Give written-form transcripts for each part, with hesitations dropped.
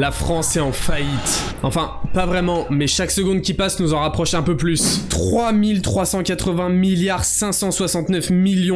La France est en faillite. Enfin, pas vraiment, mais chaque seconde qui passe nous en rapproche un peu plus. 3380 milliards 569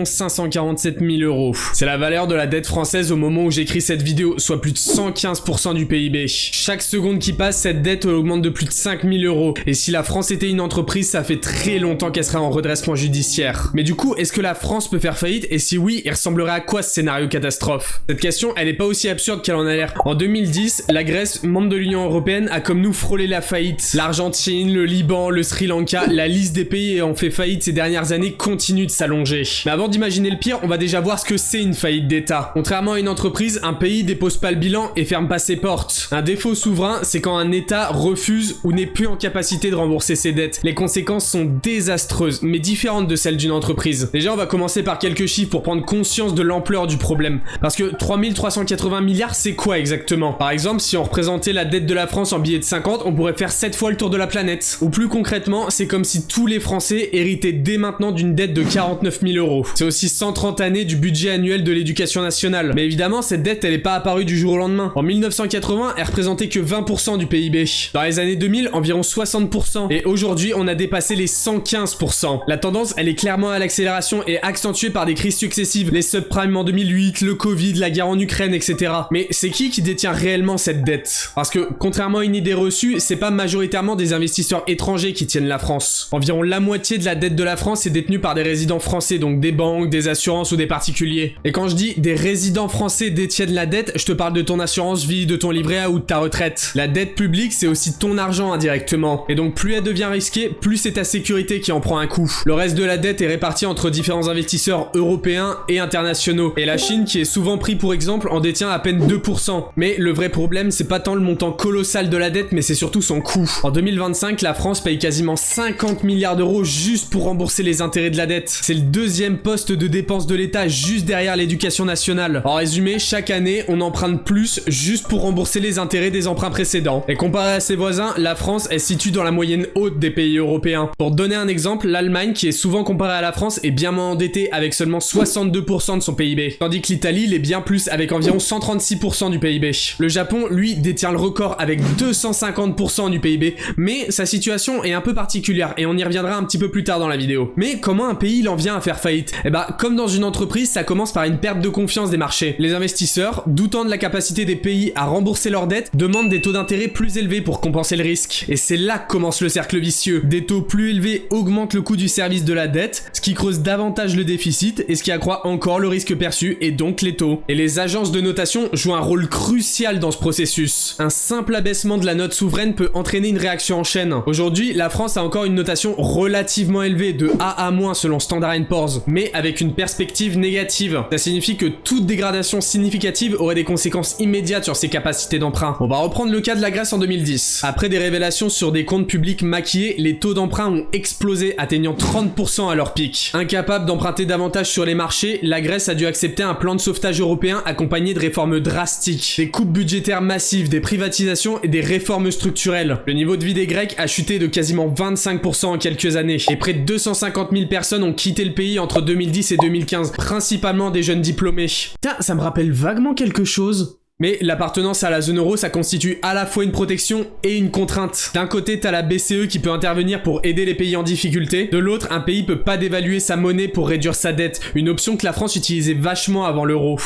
547 000 euros. C'est la valeur de la dette française au moment où j'écris cette vidéo, soit plus de 115% du PIB. Chaque seconde qui passe, cette dette augmente de plus de 5 000 euros. Et si la France était une entreprise, ça fait très longtemps qu'elle serait en redressement judiciaire. Mais du coup, est-ce que la France peut faire faillite? Et si oui, il ressemblerait à quoi ce scénario catastrophe? Cette question, elle est pas aussi absurde qu'elle en a l'air. En 2010, la Grèce, membre de l'Union Européenne, a comme nous frôlé la faillite. L'Argentine, le Liban, le Sri Lanka, la liste des pays ayant fait faillite ces dernières années continue de s'allonger. Mais avant d'imaginer le pire, on va déjà voir ce que c'est une faillite d'État. Contrairement à une entreprise, un pays dépose pas le bilan et ferme pas ses portes. Un défaut souverain, c'est quand un État refuse ou n'est plus en capacité de rembourser ses dettes. Les conséquences sont désastreuses, mais différentes de celles d'une entreprise. Déjà, on va commencer par quelques chiffres pour prendre conscience de l'ampleur du problème. Parce que 3380 milliards, c'est quoi exactement? Par exemple, si on représentait la dette de la France en billets de 50, on pourrait faire 7 fois le tour de la planète. Ou plus concrètement, c'est comme si tous les Français héritaient dès maintenant d'une dette de 49 000 euros. C'est aussi 130 années du budget annuel de l'éducation nationale. Mais évidemment, cette dette, elle est pas apparue du jour au lendemain. En 1980, elle représentait que 20% du PIB. Dans les années 2000, environ 60%. Et aujourd'hui, on a dépassé les 115%. La tendance, elle est clairement à l'accélération et accentuée par des crises successives. Les subprimes en 2008, le Covid, la guerre en Ukraine, etc. Mais c'est qui détient réellement cette dette? Parce que, contrairement à une idée reçue, c'est pas majoritairement des investisseurs étrangers qui tiennent la France. Environ la moitié de la dette de la France est détenue par des résidents français, donc des banques, des assurances ou des particuliers. Et quand je dis des résidents français détiennent la dette, je te parle de ton assurance vie, de ton livret A ou de ta retraite. La dette publique, c'est aussi ton argent indirectement. Et donc plus elle devient risquée, plus c'est ta sécurité qui en prend un coup. Le reste de la dette est réparti entre différents investisseurs européens et internationaux. Et la Chine, qui est souvent pris pour exemple, en détient à peine 2%. Mais le vrai problème, c'est pas tant le montant colossal de la dette, mais c'est surtout son coût. En 2025, la France paye quasiment 50 milliards d'euros juste pour rembourser les intérêts de la dette. C'est le deuxième poste de dépenses de l'État juste derrière l'éducation nationale. En résumé, chaque année, on emprunte plus juste pour rembourser les intérêts des emprunts précédents. Et comparé à ses voisins, la France, elle se situe dans la moyenne haute des pays européens. Pour donner un exemple, l'Allemagne, qui est souvent comparée à la France, est bien moins endettée avec seulement 62% de son PIB. Tandis que l'Italie l'est bien plus avec environ 136% du PIB. Le Japon, lui, détient le record avec 250% du PIB, mais sa situation est un peu particulière et on y reviendra un petit peu plus tard dans la vidéo. Mais comment un pays il en vient à faire faillite? Eh bah, comme dans une entreprise, ça commence par une perte de confiance des marchés. Les investisseurs, doutant de la capacité des pays à rembourser leurs dettes, demandent des taux d'intérêt plus élevés pour compenser le risque. Et c'est là que commence le cercle vicieux. Des taux plus élevés augmentent le coût du service de la dette, ce qui creuse davantage le déficit et ce qui accroît encore le risque perçu et donc les taux. Et les agences de notation jouent un rôle crucial dans ce processus. Un simple abaissement de la note souveraine peut entraîner une réaction en chaîne. Aujourd'hui, la France a encore une notation relativement élevée de AA- selon Standard & Poor's, mais avec une perspective négative. Ça signifie que toute dégradation significative aurait des conséquences immédiates sur ses capacités d'emprunt. On va reprendre le cas de la Grèce en 2010. Après des révélations sur des comptes publics maquillés, les taux d'emprunt ont explosé, atteignant 30% à leur pic. Incapable d'emprunter davantage sur les marchés, la Grèce a dû accepter un plan de sauvetage européen accompagné de réformes drastiques. Des coupes budgétaires massives, des privatisations et des réformes structurelles. Le niveau de vie des Grecs a chuté de quasiment 25% en quelques années. Et près de 250 000 personnes ont quitté le pays entre 2010 et 2015, principalement des jeunes diplômés. Tiens, ça me rappelle vaguement quelque chose. Mais l'appartenance à la zone euro, ça constitue à la fois une protection et une contrainte. D'un côté, t'as la BCE qui peut intervenir pour aider les pays en difficulté. De l'autre, un pays peut pas dévaluer sa monnaie pour réduire sa dette. Une option que la France utilisait vachement avant l'euro.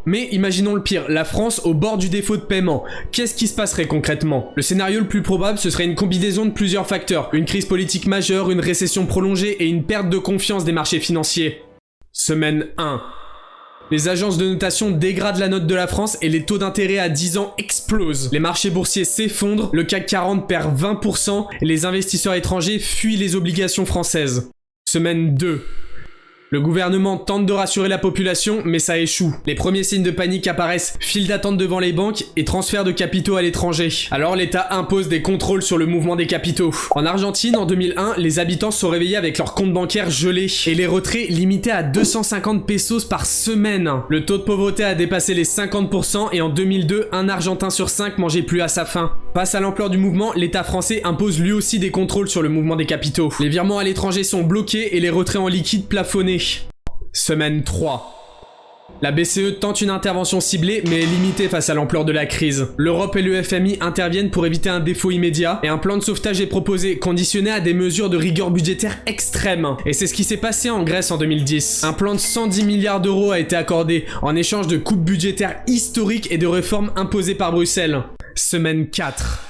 Mais imaginons le pire, la France au bord du défaut de paiement. Qu'est-ce qui se passerait concrètement? Le scénario le plus probable, ce serait une combinaison de plusieurs facteurs. Une crise politique majeure, une récession prolongée et une perte de confiance des marchés financiers. Semaine 1. Les agences de notation dégradent la note de la France et les taux d'intérêt à 10 ans explosent. Les marchés boursiers s'effondrent, le CAC 40 perd 20% et les investisseurs étrangers fuient les obligations françaises. Semaine 2. Le gouvernement tente de rassurer la population, mais ça échoue. Les premiers signes de panique apparaissent, file d'attente devant les banques et transfert de capitaux à l'étranger. Alors l'État impose des contrôles sur le mouvement des capitaux. En Argentine, en 2001, les habitants se sont réveillés avec leurs comptes bancaires gelés et les retraits limités à 250 pesos par semaine. Le taux de pauvreté a dépassé les 50% et en 2002, un Argentin sur 5 mangeait plus à sa faim. Face à l'ampleur du mouvement, l'État français impose lui aussi des contrôles sur le mouvement des capitaux. Les virements à l'étranger sont bloqués et les retraits en liquide plafonnés. Semaine 3. La BCE tente une intervention ciblée mais est limitée face à l'ampleur de la crise. L'Europe et le FMI interviennent pour éviter un défaut immédiat et un plan de sauvetage est proposé, conditionné à des mesures de rigueur budgétaire extrêmes. Et c'est ce qui s'est passé en Grèce en 2010. Un plan de 110 milliards d'euros a été accordé en échange de coupes budgétaires historiques et de réformes imposées par Bruxelles. Semaine 4.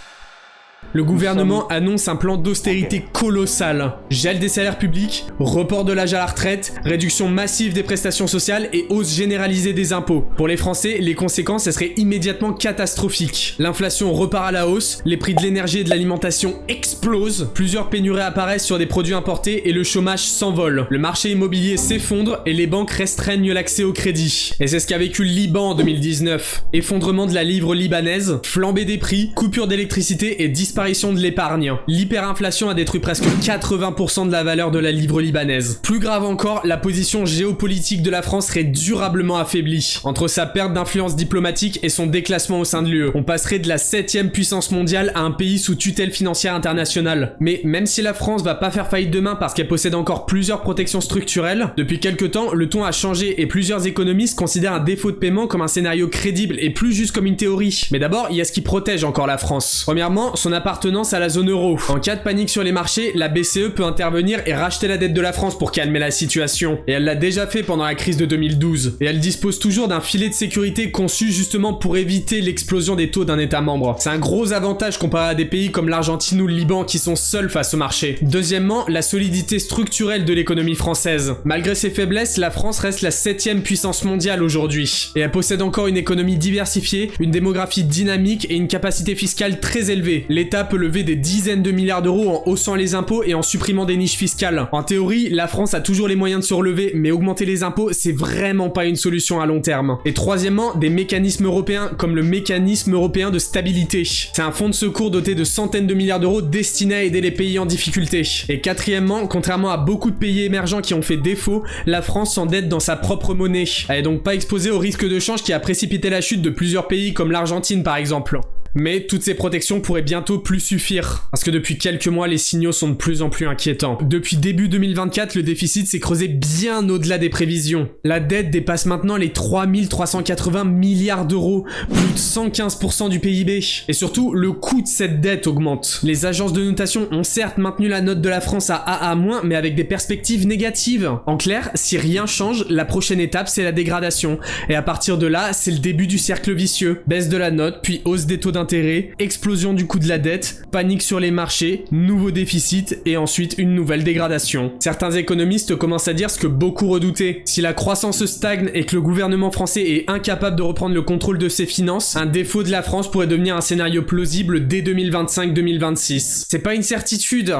Le gouvernement annonce un plan d'austérité colossal. Gel des salaires publics, report de l'âge à la retraite, réduction massive des prestations sociales et hausse généralisée des impôts. Pour les Français, les conséquences seraient immédiatement catastrophiques. L'inflation repart à la hausse, les prix de l'énergie et de l'alimentation explosent, plusieurs pénuries apparaissent sur des produits importés et le chômage s'envole. Le marché immobilier s'effondre et les banques restreignent l'accès au crédit. Et c'est ce qu'a vécu le Liban en 2019. Effondrement de la livre libanaise, flambée des prix, coupure d'électricité et disparition de l'épargne. L'hyperinflation a détruit presque 80% de la valeur de la livre libanaise. Plus grave encore, la position géopolitique de la France serait durablement affaiblie. Entre sa perte d'influence diplomatique et son déclassement au sein de l'UE, on passerait de la 7e puissance mondiale à un pays sous tutelle financière internationale. Mais même si la France va pas faire faillite demain parce qu'elle possède encore plusieurs protections structurelles, depuis quelques temps, le ton a changé et plusieurs économistes considèrent un défaut de paiement comme un scénario crédible et plus juste comme une théorie. Mais d'abord, il y a ce qui protège encore la France. Premièrement, son appartenance à la zone euro. En cas de panique sur les marchés, la BCE peut intervenir et racheter la dette de la France pour calmer la situation. Et elle l'a déjà fait pendant la crise de 2012. Et elle dispose toujours d'un filet de sécurité conçu justement pour éviter l'explosion des taux d'un État membre. C'est un gros avantage comparé à des pays comme l'Argentine ou le Liban qui sont seuls face au marché. Deuxièmement, la solidité structurelle de l'économie française. Malgré ses faiblesses, la France reste la 7e puissance mondiale aujourd'hui. Et elle possède encore une économie diversifiée, une démographie dynamique et une capacité fiscale très élevée. L'État peut lever des dizaines de milliards d'euros en haussant les impôts et en supprimant des niches fiscales. En théorie, la France a toujours les moyens de se relever, mais augmenter les impôts, c'est vraiment pas une solution à long terme. Et troisièmement, des mécanismes européens comme le mécanisme européen de stabilité. C'est un fonds de secours doté de centaines de milliards d'euros destiné à aider les pays en difficulté. Et quatrièmement, contrairement à beaucoup de pays émergents qui ont fait défaut, la France s'endette dans sa propre monnaie. Elle est donc pas exposée au risque de change qui a précipité la chute de plusieurs pays comme l'Argentine par exemple. Mais toutes ces protections pourraient bientôt plus suffire, parce que depuis quelques mois, les signaux sont de plus en plus inquiétants. Depuis début 2024, le déficit s'est creusé bien au-delà des prévisions. La dette dépasse maintenant les 3380 milliards d'euros, plus de 115% du PIB. Et surtout, le coût de cette dette augmente. Les agences de notation ont certes maintenu la note de la France à AA-, mais avec des perspectives négatives. En clair, si rien change, la prochaine étape, c'est la dégradation. Et à partir de là, c'est le début du cercle vicieux. Baisse de la note, puis hausse des taux d'intérêt, explosion du coût de la dette, panique sur les marchés, nouveau déficit et ensuite une nouvelle dégradation. Certains économistes commencent à dire ce que beaucoup redoutaient. Si la croissance stagne et que le gouvernement français est incapable de reprendre le contrôle de ses finances, un défaut de la France pourrait devenir un scénario plausible dès 2025-2026. C'est pas une certitude,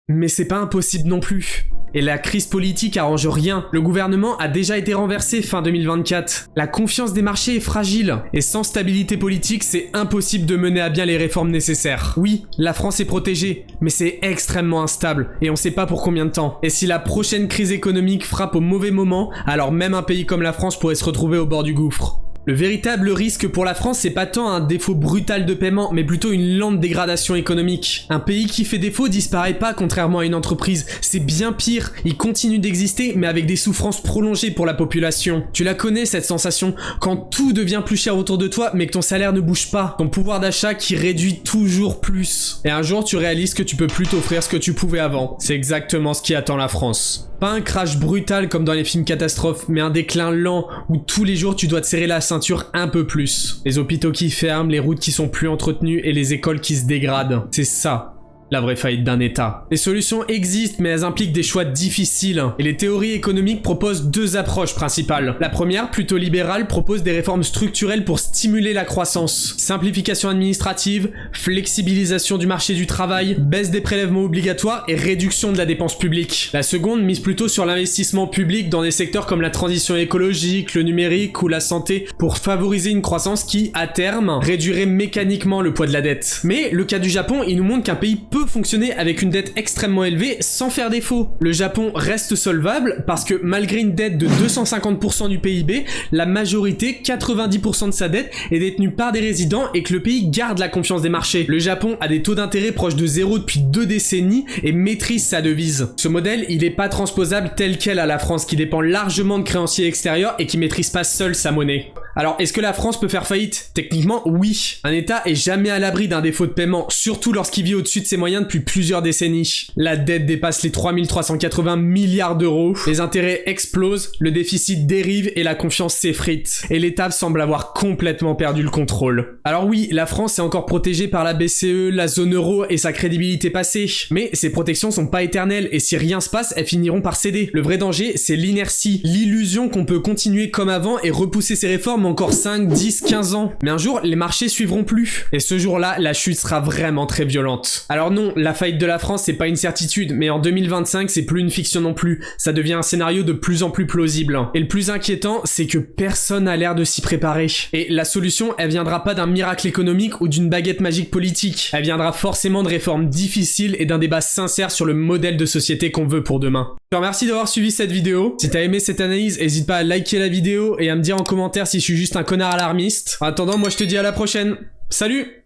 mais c'est pas impossible non plus. Et la crise politique arrange rien. Le gouvernement a déjà été renversé fin 2024. La confiance des marchés est fragile. Et sans stabilité politique, c'est impossible de mener à bien les réformes nécessaires. Oui, la France est protégée, mais c'est extrêmement instable. Et on sait pas pour combien de temps. Et si la prochaine crise économique frappe au mauvais moment, alors même un pays comme la France pourrait se retrouver au bord du gouffre. Le véritable risque pour la France, c'est pas tant un défaut brutal de paiement, mais plutôt une lente dégradation économique. Un pays qui fait défaut disparaît pas contrairement à une entreprise, c'est bien pire, il continue d'exister mais avec des souffrances prolongées pour la population. Tu la connais cette sensation, quand tout devient plus cher autour de toi mais que ton salaire ne bouge pas, ton pouvoir d'achat qui réduit toujours plus. Et un jour tu réalises que tu peux plus t'offrir ce que tu pouvais avant. C'est exactement ce qui attend la France. Pas un crash brutal comme dans les films catastrophes, mais un déclin lent où tous les jours tu dois te serrer la ceinture un peu plus. Les hôpitaux qui ferment, les routes qui sont plus entretenues et les écoles qui se dégradent. C'est ça, la vraie faillite d'un État. Les solutions existent, mais elles impliquent des choix difficiles. Et les théories économiques proposent deux approches principales. La première, plutôt libérale, propose des réformes structurelles pour stimuler la croissance. Simplification administrative, flexibilisation du marché du travail, baisse des prélèvements obligatoires et réduction de la dépense publique. La seconde mise plutôt sur l'investissement public dans des secteurs comme la transition écologique, le numérique ou la santé pour favoriser une croissance qui, à terme, réduirait mécaniquement le poids de la dette. Mais le cas du Japon, il nous montre qu'un pays peut peut fonctionner avec une dette extrêmement élevée sans faire défaut. Le Japon reste solvable parce que malgré une dette de 250% du PIB, la majorité, 90% de sa dette, est détenue par des résidents et que le pays garde la confiance des marchés. Le Japon a des taux d'intérêt proches de zéro depuis 2 décennies et maîtrise sa devise. Ce modèle, il n'est pas transposable tel quel à la France qui dépend largement de créanciers extérieurs et qui maîtrise pas seule sa monnaie. Alors, est-ce que la France peut faire faillite? Techniquement, oui. Un État est jamais à l'abri d'un défaut de paiement, surtout lorsqu'il vit au-dessus de ses moyens depuis plusieurs décennies. La dette dépasse les 3380 milliards d'euros, les intérêts explosent, le déficit dérive et la confiance s'effrite. Et l'État semble avoir complètement perdu le contrôle. Alors oui, la France est encore protégée par la BCE, la zone euro et sa crédibilité passée. Mais ces protections sont pas éternelles et si rien se passe, elles finiront par céder. Le vrai danger, c'est l'inertie, l'illusion qu'on peut continuer comme avant et repousser ces réformes encore 5, 10, 15 ans. Mais un jour, les marchés suivront plus. Et ce jour-là, la chute sera vraiment très violente. Alors non, la faillite de la France, c'est pas une certitude, mais en 2025, c'est plus une fiction non plus. Ça devient un scénario de plus en plus plausible. Et le plus inquiétant, c'est que personne n'a l'air de s'y préparer. Et la solution, elle viendra pas d'un miracle économique ou d'une baguette magique politique. Elle viendra forcément de réformes difficiles et d'un débat sincère sur le modèle de société qu'on veut pour demain. Je te remercie d'avoir suivi cette vidéo. Si t'as aimé cette analyse, n'hésite pas à liker la vidéo et à me dire en commentaire si je suis juste un connard alarmiste. En attendant, moi je te dis à la prochaine. Salut!